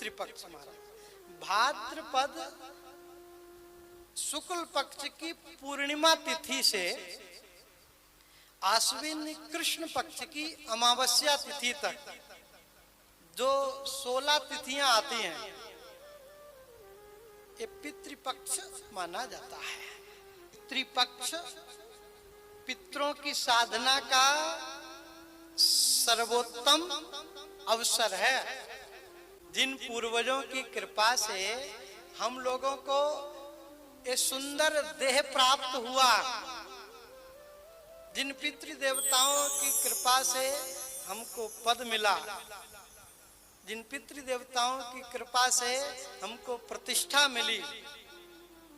पितृपक्ष महाराज। भाद्रपद शुक्ल पक्ष की पूर्णिमा तिथि से आश्विन कृष्ण पक्ष की अमावस्या तिथि तक जो 16 तिथियां आती हैं, ये पितृपक्ष माना जाता है। पितृपक्ष पितरों की साधना का सर्वोत्तम अवसर है। जिन पूर्वजों की कृपा से हम लोगों को ये सुंदर देह प्राप्त हुआ, जिन पितृ देवताओं की कृपा से हमको पद मिला, जिन पितृ देवताओं की कृपा से हमको प्रतिष्ठा मिली,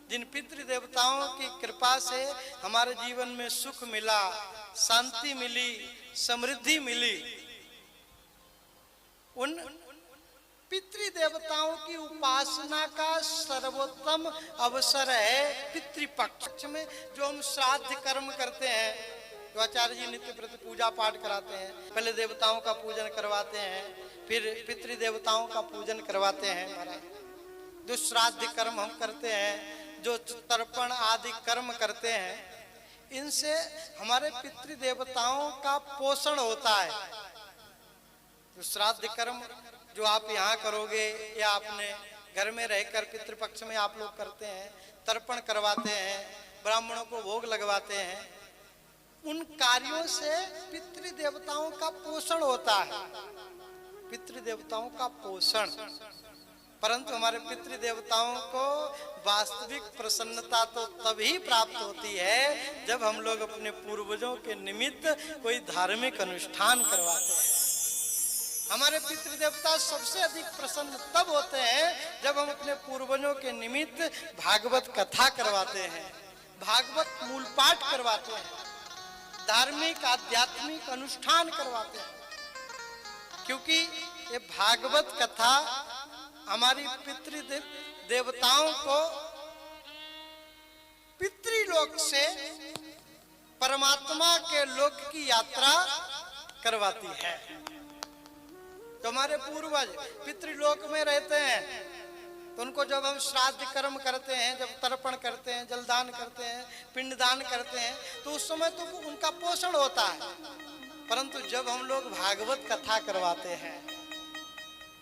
जिन पितृ देवताओं की कृपा से हमारे जीवन में सुख मिला, शांति मिली, समृद्धि मिली, उन पितृ देवताओं की उपासना का सर्वोत्तम अवसर है पितृपक्ष में। जो हम श्राद्ध कर्म करते हैं, जो आचार्य जी नित्य प्रति पूजा पाठ कराते हैं, पहले देवताओं का पूजन करवाते हैं, फिर पितृ देवताओं का पूजन करवाते हैं महाराज। जो श्राद्ध कर्म हम करते हैं, जो तर्पण आदि कर्म करते हैं, इनसे हमारे पितृ देवताओं का पोषण होता है। जो श्राद्ध कर्म जो आप यहाँ करोगे या अपने घर में रहकर पितृपक्ष में आप लोग करते हैं, तर्पण करवाते हैं, ब्राह्मणों को भोग लगवाते हैं, उन कार्यों से पितृ देवताओं का पोषण होता है, पितृ देवताओं का पोषण। परंतु हमारे पितृ देवताओं को वास्तविक प्रसन्नता तो तभी प्राप्त होती है जब हम लोग अपने पूर्वजों के निमित्त कोई धार्मिक अनुष्ठान करवाते हैं। हमारे पितृ देवता सबसे अधिक प्रसन्न तब होते हैं जब हम अपने पूर्वजों के निमित्त भागवत कथा करवाते हैं, भागवत मूल पाठ करवाते हैं, धार्मिक आध्यात्मिक अनुष्ठान करवाते हैं। क्योंकि ये भागवत कथा हमारी पितृ देवताओं को पितृलोक से परमात्मा के लोक की यात्रा करवाती है। तो हमारे पूर्वज पितृलोक में रहते हैं, तो उनको जब हम श्राद्ध कर्म करते हैं, जब तर्पण करते हैं, जलदान करते हैं, पिंडदान करते हैं, तो उस समय तो उनका पोषण होता है। परंतु जब हम लोग भागवत कथा करवाते हैं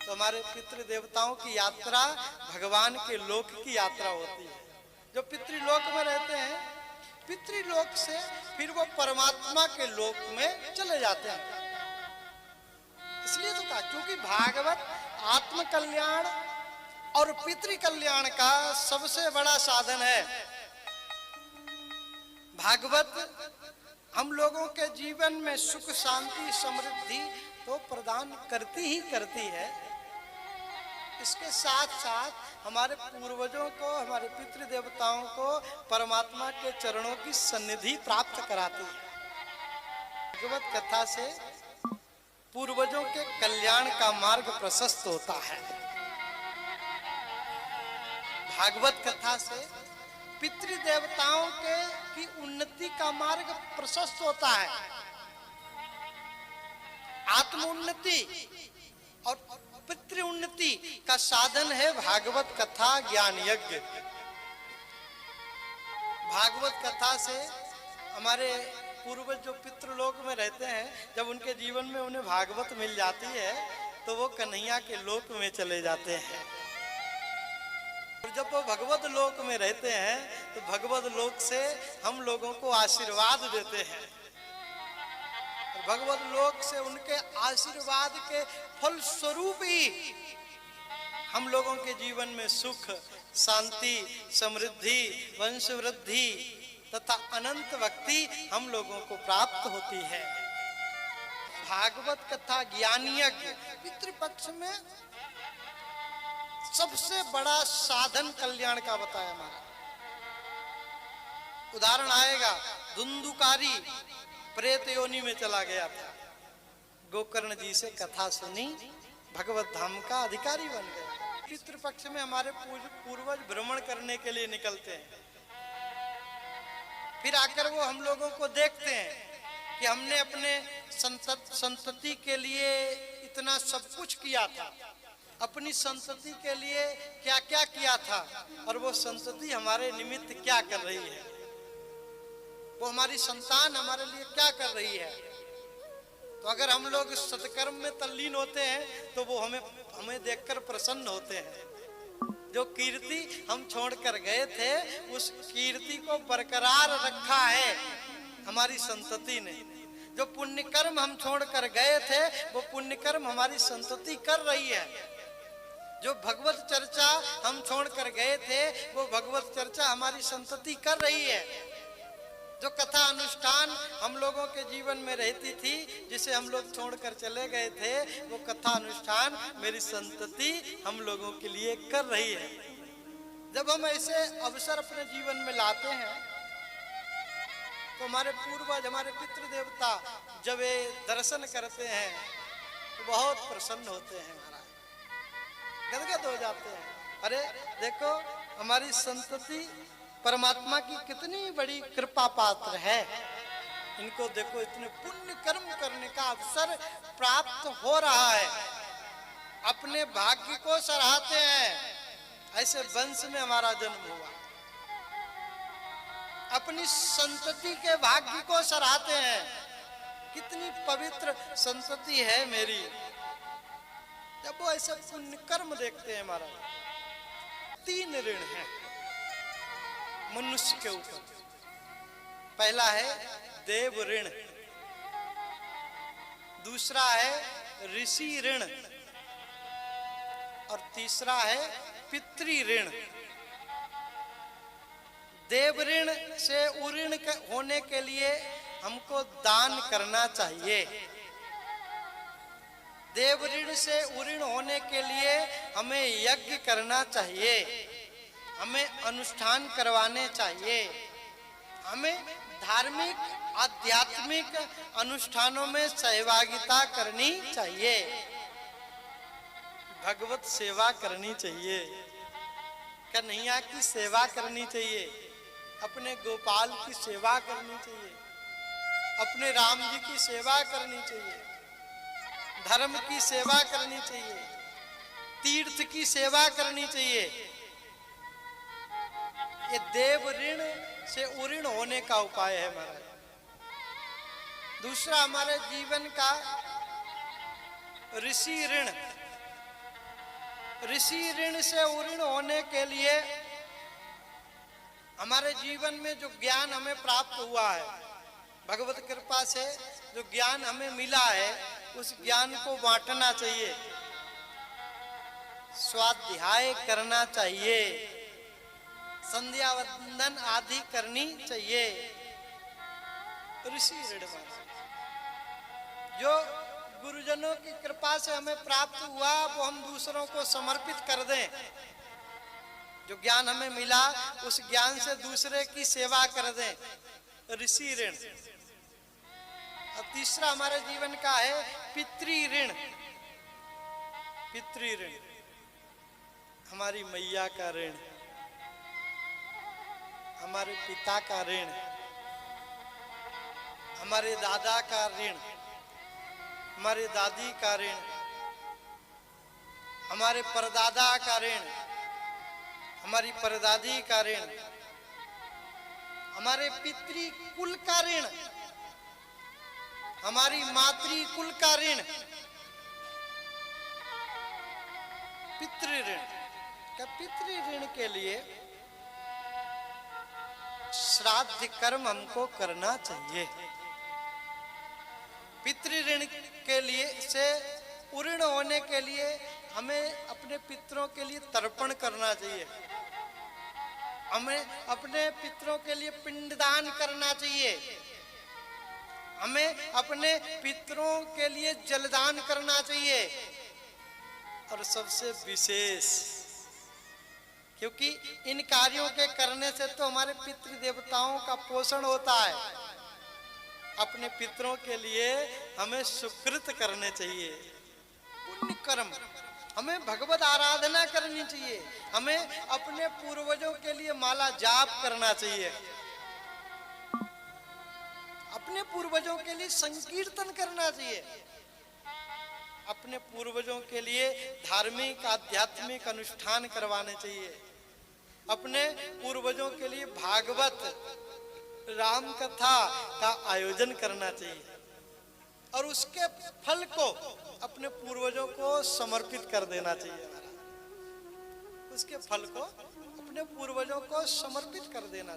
तो हमारे पितृ देवताओं की यात्रा भगवान के लोक की यात्रा होती है। जो पितृलोक में रहते हैं, पितृलोक से फिर वो परमात्मा के लोक में चले जाते हैं। इसलिए तो कहा, क्योंकि भागवत आत्म कल्याण और पितृ कल्याण का सबसे बड़ा साधन है। भागवत हम लोगों के जीवन में सुख शांति समृद्धि तो प्रदान करती ही करती है, इसके साथ साथ हमारे पूर्वजों को, हमारे पितृ देवताओं को परमात्मा के चरणों की सन्निधि प्राप्त कराती है। भागवत कथा से पूर्वजों के कल्याण का मार्ग प्रशस्त होता है। भागवत कथा से पितृ देवताओं की उन्नति का मार्ग प्रशस्त होता है। आत्म उन्नति और पितृ उन्नति का साधन है भागवत कथा ज्ञान यज्ञ। भागवत कथा से हमारे पूर्वज जो पितृलोक में रहते हैं, जब उनके जीवन में उन्हें भागवत मिल जाती है तो वो कन्हैया के लोक में चले जाते हैं। और जब वो भगवत लोक में रहते हैं तो भगवत लोक से हम लोगों को आशीर्वाद देते हैं। भगवत लोक से उनके आशीर्वाद के फल स्वरूप ही हम लोगों के जीवन में सुख शांति समृद्धि वंश वृद्धि तथा अनंत भक्ति हम लोगों को प्राप्त होती है। भागवत कथा ज्ञान यज्ञ पितृपक्ष में सबसे बड़ा साधन कल्याण का बताया हमारा। उदाहरण आएगा, धुंधुकारी प्रेत योनि में चला गया था, गोकर्ण जी से कथा सुनी, भगवत धाम का अधिकारी बन गया। पितृपक्ष में हमारे पूर्वज भ्रमण करने के लिए निकलते हैं, फिर आकर वो हम लोगों को देखते हैं कि हमने अपने संतति के लिए इतना सब कुछ किया था, अपनी संतति के लिए क्या क्या किया था और वो संतति हमारे निमित्त क्या कर रही है, वो हमारी संतान हमारे लिए क्या कर रही है। तो अगर हम लोग सत्कर्म में तल्लीन होते हैं तो वो हमें देखकर प्रसन्न होते हैं। जो कीर्ति हम छोड़कर गए थे उस कीर्ति को बरकरार रखा है हमारी संतति ने। जो पुण्य कर्म हम छोड़कर गए थे वो पुण्य कर्म हमारी संतति कर रही है। जो भगवत चर्चा हम छोड़कर गए थे वो भगवत चर्चा हमारी संतति कर रही है। जो कथा अनुष्ठान हम लोगों के जीवन में रहती थी, जिसे हम लोग छोड़कर चले गए थे, वो कथा अनुष्ठान मेरी संतति हम लोगों के लिए कर रही है। जब हम ऐसे अवसर अपने जीवन में लाते हैं तो हमारे पूर्वज, हमारे पितृ देवता जब ये दर्शन करते हैं तो बहुत प्रसन्न होते हैं, महाराज गदगद हो जाते हैं। अरे देखो हमारी संतति परमात्मा की कितनी बड़ी कृपा पात्र है। इनको देखो इतने पुण्य कर्म करने का अवसर प्राप्त हो रहा है, अपने भाग्य को सराहते हैं। ऐसे वंश में हमारा जन्म हुआ, अपनी संतति के भाग्य को सराहते हैं। कितनी पवित्र संतति है मेरी। जब वो ऐसे पुण्य कर्म देखते हैं महाराज, 3 ऋण हैं मनुष्य के ऊपर। पहला है देव ऋण, दूसरा है ऋषि ऋण और तीसरा है पितृ ऋण। देव ऋण से उऋण होने के लिए हमको दान करना चाहिए। देव ऋण से उऋण होने के लिए हमें यज्ञ करना चाहिए, हमें अनुष्ठान करवाने चाहिए, हमें धार्मिक आध्यात्मिक अनुष्ठानों में सहभागिता करनी चाहिए, भगवत सेवा करनी चाहिए, कन्हैया की सेवा करनी चाहिए, अपने गोपाल की सेवा करनी चाहिए, अपने राम जी की सेवा करनी चाहिए, धर्म की सेवा करनी चाहिए, तीर्थ की सेवा करनी चाहिए। ये देव ऋण से उऋण होने का उपाय है महाराज। दूसरा हमारे जीवन का ऋषि ऋण। ऋषि ऋण से उऋण होने के लिए हमारे जीवन में जो ज्ञान हमें प्राप्त हुआ है, भगवत कृपा से जो ज्ञान हमें मिला है, उस ज्ञान को बांटना चाहिए, स्वाध्याय करना चाहिए, संध्या वंदन आदि करनी चाहिए। ऋषि ऋण जो गुरुजनों की कृपा से हमें प्राप्त हुआ वो हम दूसरों को समर्पित कर दें। जो ज्ञान हमें मिला उस ज्ञान से दूसरे की सेवा कर दें, ऋषि ऋण। और तीसरा हमारे जीवन का है पितृ ऋण। पितृ ऋण हमारी मैया का ऋण, हमारे पिता का ऋण, हमारे दादा का ऋण, हमारे दादी का ऋण, हमारे परदादा का ऋण, हमारी परदादी का ऋण, हमारे पितृ कुल का ऋण, हमारी मातृ कुल का ऋण। पितृ ऋण का पितृ ऋण के लिए श्राद्ध कर्म हमको करना चाहिए। पितृ ऋण के लिए से उऋण होने के लिए हमें अपने पितरों के लिए तर्पण करना चाहिए, हमें अपने पितरों के लिए पिंडदान करना चाहिए, हमें अपने पितरों के लिए जलदान करना चाहिए। और सबसे विशेष, क्योंकि इन कार्यों के करने से तो हमारे पितृ देवताओं का पोषण होता है, अपने पितरों के लिए हमें सुकृत करने चाहिए, पुण्य कर्म, हमें भगवत आराधना करनी चाहिए, हमें अपने पूर्वजों के लिए माला जाप करना चाहिए, अपने पूर्वजों के लिए संकीर्तन करना चाहिए, अपने पूर्वजों के लिए धार्मिक आध्यात्मिक अनुष्ठान करवाने चाहिए, अपने पूर्वजों के लिए भागवत राम कथा का आयोजन करना चाहिए और उसके फल को अपने पूर्वजों को समर्पित कर देना चाहिए। उसके फल को अपने पूर्वजों को समर्पित कर देना चाहिए।